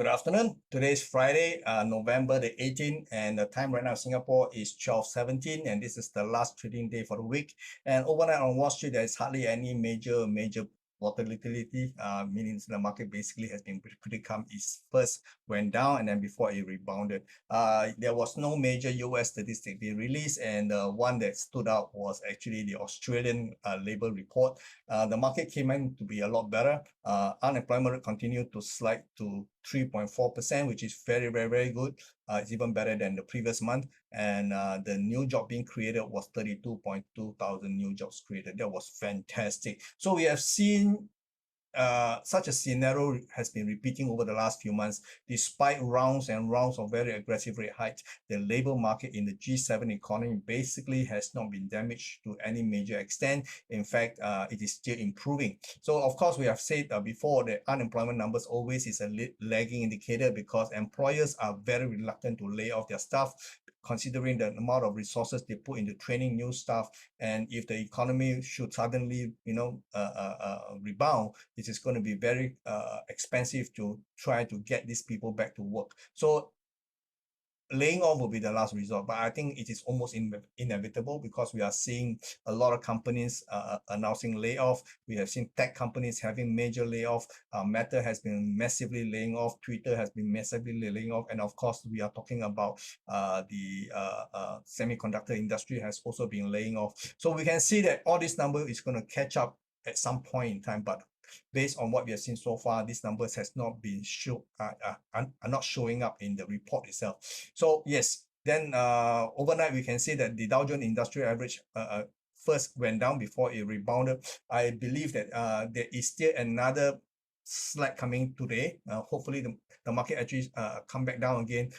Good afternoon. Today is Friday, November the 18th, and the time right now in Singapore is 12:17, and this is the last trading day for the week. And overnight on Wall Street, there is hardly any major volatility, meaning the market basically has been pretty calm. It first went down and then before it rebounded. There was no major US statistic being released, and the one that stood out was actually the Australian labor report. The market came in to be a lot better. Unemployment rate continued to slide to 3.4%, which is very good. It's even better than the previous month. And the new job being created was 32.2 thousand new jobs created. That was fantastic. So we have seen such a scenario has been repeating over the last few months. Despite rounds and rounds of very aggressive rate hikes, the labor market in the G7 economy basically has not been damaged to any major extent. In fact, it is still improving. So of course, we have said before that unemployment numbers always is a lagging indicator because employers are very reluctant to lay off their staff, considering the amount of resources they put into training new staff. And if the economy should suddenly, rebound, it is going to be very expensive to try to get these people back to work. So laying off will be the last resort, but I think it is almost inevitable because we are seeing a lot of companies announcing layoff. We have seen tech companies having major layoff. Meta has been massively laying off. Twitter has been massively laying off. And of course, we are talking about the semiconductor industry has also been laying off. So we can see that all this number is going to catch up at some point in time, but based on what we have seen so far, these numbers has not been are not showing up in the report itself. So yes, then overnight we can see that the Dow Jones Industrial Average first went down before it rebounded. I believe that there is still another slide coming today. Hopefully the market actually come back down again,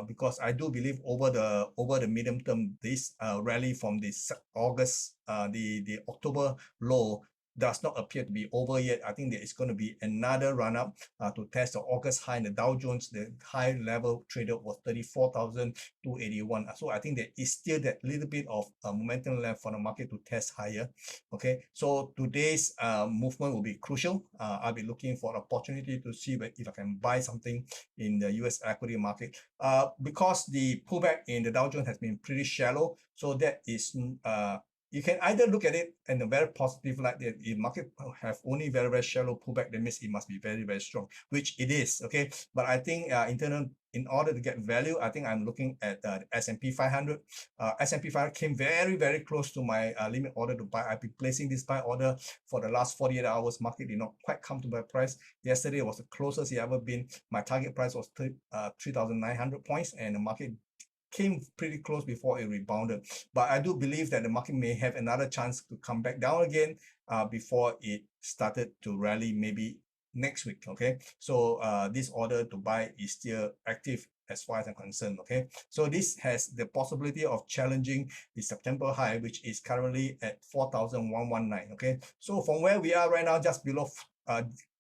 because I do believe over the medium term, this rally from this August, the October low does not appear to be over yet. I think there is going to be another run up to test the August high in the Dow Jones. The high level traded was 34,281. So I think there is still that little bit of momentum left for the market to test higher. Okay, so today's movement will be crucial. I'll be looking for an opportunity to see if I can buy something in the US equity market. Because the pullback in the Dow Jones has been pretty shallow, so that is you can either look at it in a very positive light that if market have only very shallow pullback, that means it must be very strong, which it is. Okay, but I think in order to get value, I think I'm looking at the S&P 500. S&P 500 came very close to my limit order to buy. I've been placing this buy order for the last 48 hours. Market did not quite come to my price. Yesterday was the closest it ever been. My target price was 3,900 points, and the market came pretty close before it rebounded. But I do believe that the market may have another chance to come back down again before it started to rally maybe next week. Okay, so this order to buy is still active as far as I'm concerned. Okay, so this has the possibility of challenging the September high, which is currently at 4,119. Okay, so from where we are right now, just below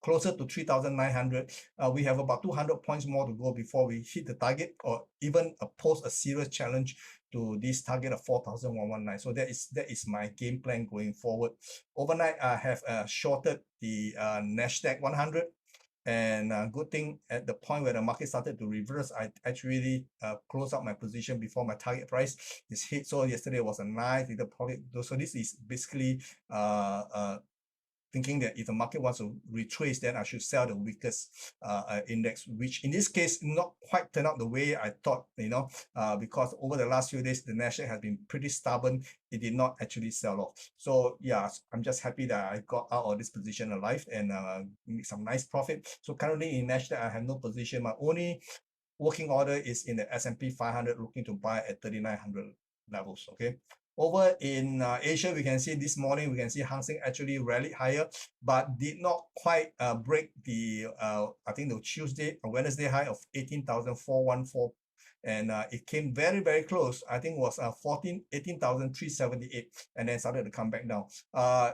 closer to 3,900, we have about 200 points more to go before we hit the target or even pose a serious challenge to this target of 4,119. So that is my game plan going forward. Overnight, I have shorted the Nasdaq 100. And good thing at the point where the market started to reverse, I actually closed out my position before my target price is hit. So yesterday was a nice little profit. So this is basically thinking that if the market wants to retrace, then I should sell the weakest index, which in this case not quite turned out the way I thought, because over the last few days, the Nasdaq has been pretty stubborn. It did not actually sell off. So yeah, I'm just happy that I got out of this position alive and make some nice profit. So currently in Nasdaq, I have no position. My only working order is in the S&P 500, looking to buy at 3,900 levels. Okay. Over in Asia, we can see this morning, we can see Hang Seng actually rallied higher, but did not quite break the, I think the Tuesday or Wednesday high of 18,414. And it came very close. I think it was 18,378, and then started to come back down.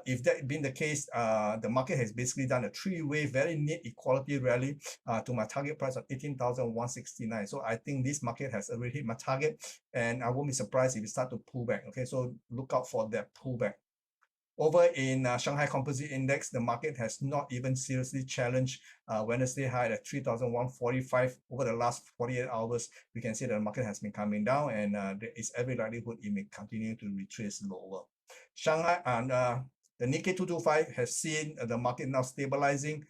If that been the case, the market has basically done a three-way very neat equality rally to my target price of 18,169. So I think this market has already hit my target, and I won't be surprised if it start to pull back. Okay, so look out for that pullback. Over in Shanghai Composite Index, the market has not even seriously challenged Wednesday high at 3,145 over the last 48 hours. We can see that the market has been coming down, and there is every likelihood it may continue to retrace lower. Shanghai and the Nikkei 225 has seen the market now stabilizing.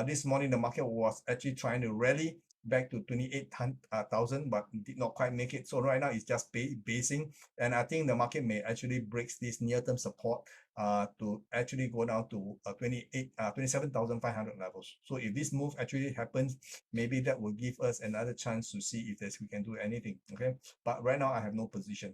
This morning, the market was actually trying to rally back to 28,000, but did not quite make it. So right now it's just basing, and I think the market may actually breaks this near-term support to actually go down to 27,500 levels. So if this move actually happens, maybe that will give us another chance to see if we can do anything. Okay, but right now I have no position.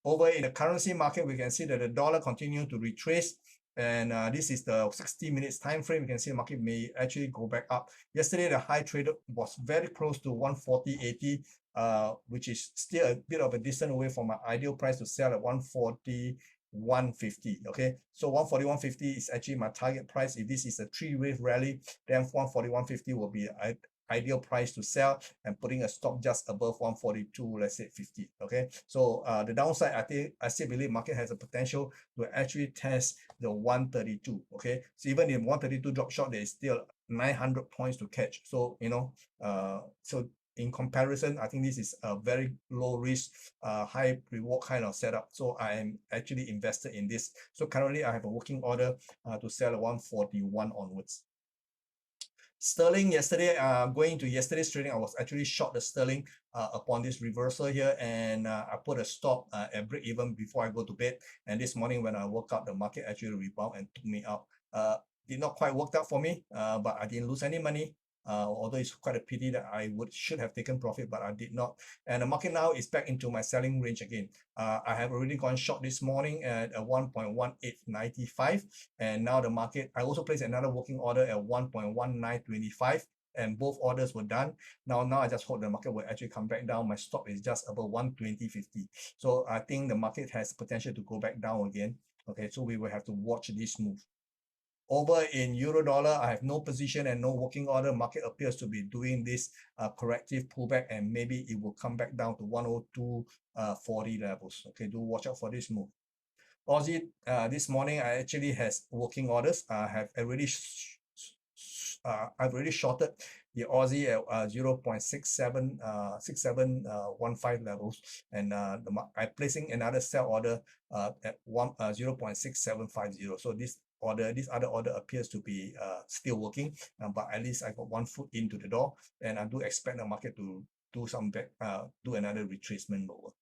Over in the currency market, we can see that the dollar continued to retrace, and this is the 60 minutes time frame. You can see the market may actually go back up. Yesterday, the high traded was very close to 140.80, which is still a bit of a distance away from my ideal price to sell at 141.50. Okay, so 141.50 is actually my target price. If this is a three-wave rally, then 141.50 will be ideal price to sell, and putting a stop just above 142, let's say 50. Okay, so the downside, I still believe market has a potential to actually test the 132. Okay, so even if 132 drop short, there is still 900 points to catch. So so in comparison, I think this is a very low risk, high reward kind of setup. So I am actually invested in this. So currently I have a working order to sell at 141 onwards. Sterling yesterday, going to yesterday's trading, I was actually short the sterling upon this reversal here, and I put a stop at break even before I go to bed. And this morning when I woke up, the market actually rebound and took me out. Did not quite work out for me, but I didn't lose any money. Although it's quite a pity that I should have taken profit, but I did not. And the market now is back into my selling range again. I have already gone short this morning at 1.1895, and now the market, I also placed another working order at 1.1925, and both orders were done. Now I just hope the market will actually come back down. My stop is just above 120.50. So I think the market has potential to go back down again. Okay, so we will have to watch this move. Over in euro dollar, I have no position and no working order. Market appears to be doing this corrective pullback, and maybe it will come back down to 102.40 levels. Okay, do watch out for this move. Aussie, this morning I actually has working orders. I've already shorted the Aussie at 0.6715 levels, and I'm placing another sell order at 0.6750. So this other order appears to be still working, but at least I got one foot into the door, and I do expect the market to do another retracement lower.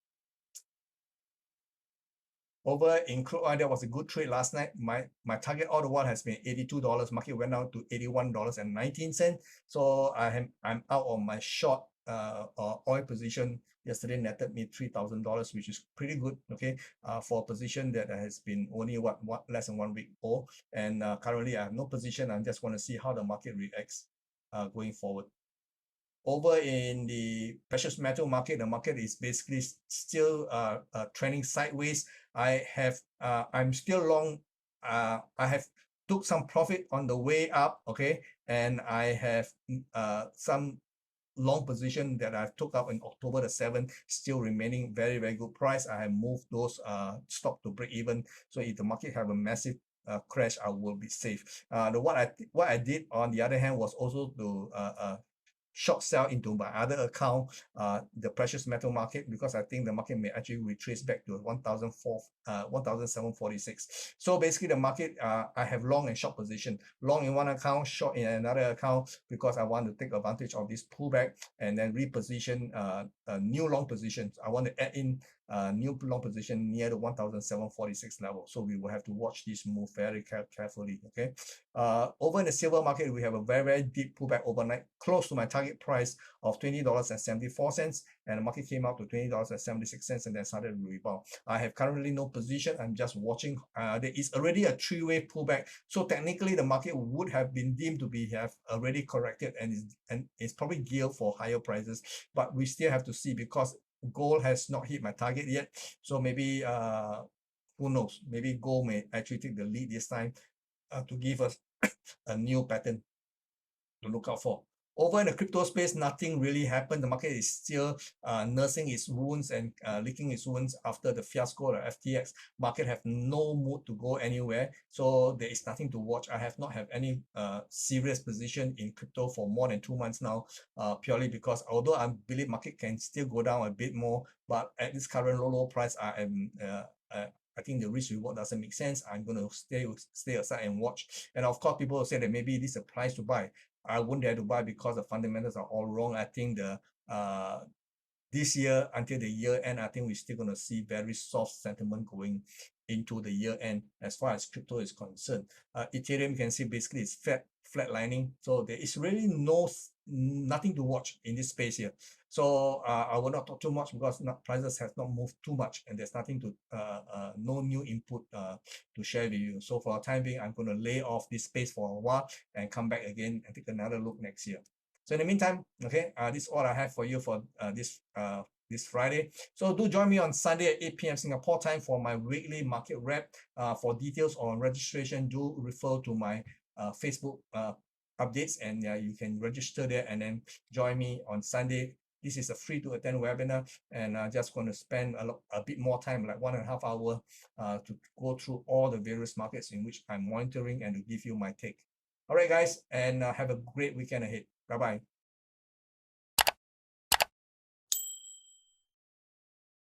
Over in crude oil, that was a good trade last night. My target order one has been $82. Market went down to $81.19. So I'm out on my short oil position. Yesterday netted me $3,000, which is pretty good. Okay, for a position that has been only less than 1 week old. And currently I have no position. I just want to see how the market reacts going forward. Over in the precious metal market, the market is basically still trending sideways. I'm still long. I have took some profit on the way up, okay, and I have some long position that I've took up in October the 7th, still remaining very, very good price. I have moved those stock to break even. So if the market have a massive crash, I will be safe. What I did on the other hand was also to short sell into my other account, the precious metal market, because I think the market may actually retrace back to 1,746. So basically the market, I have long and short position. Long in one account, short in another account, because I want to take advantage of this pullback and then reposition new long positions. I want to add in new long position near the 1,746 level. So we will have to watch this move very carefully. Okay. Over in the silver market, we have a very, very deep pullback overnight, close to my target price of $20.74, and the market came out to $20.76 and then started to rebound. I have currently no position. I'm just watching. There is already a three-way pullback, so technically the market would have been deemed to have already corrected and it's probably geared for higher prices, but we still have to see, because gold has not hit my target yet. So maybe who knows, maybe gold may actually take the lead this time to give us a new pattern to look out for. Over in the crypto space, nothing really happened. The market is still nursing its wounds and licking its wounds after the fiasco of FTX. Market have no mood to go anywhere, so there is nothing to watch. I have not have any serious position in crypto for more than 2 months now, purely because although I believe market can still go down a bit more, but at this current low price, I think the risk reward doesn't make sense. I'm going to stay aside and watch. And of course, people will say that maybe this is a price to buy. I wouldn't dare to buy because the fundamentals are all wrong. I think this year until the year end, I think we're still going to see very soft sentiment going into the year end as far as crypto is concerned. Ethereum, you can see basically it's flatlining. So there is really nothing to watch in this space here. So I will not talk too much because prices have not moved too much and there's nothing to no new input to share with you. So for the time being, I'm going to lay off this space for a while and come back again and take another look next year. So in the meantime, okay, this is all I have for you for this Friday. So do join me on Sunday at 8 p.m. Singapore time for my weekly market wrap. For details on registration, do refer to my Facebook updates, and you can register there and then join me on Sunday. This is a free to attend webinar, and I'm just going to spend a bit more time, like 1.5 hours, to go through all the various markets in which I'm monitoring and to give you my take. All right, guys, and have a great weekend ahead. Bye-bye.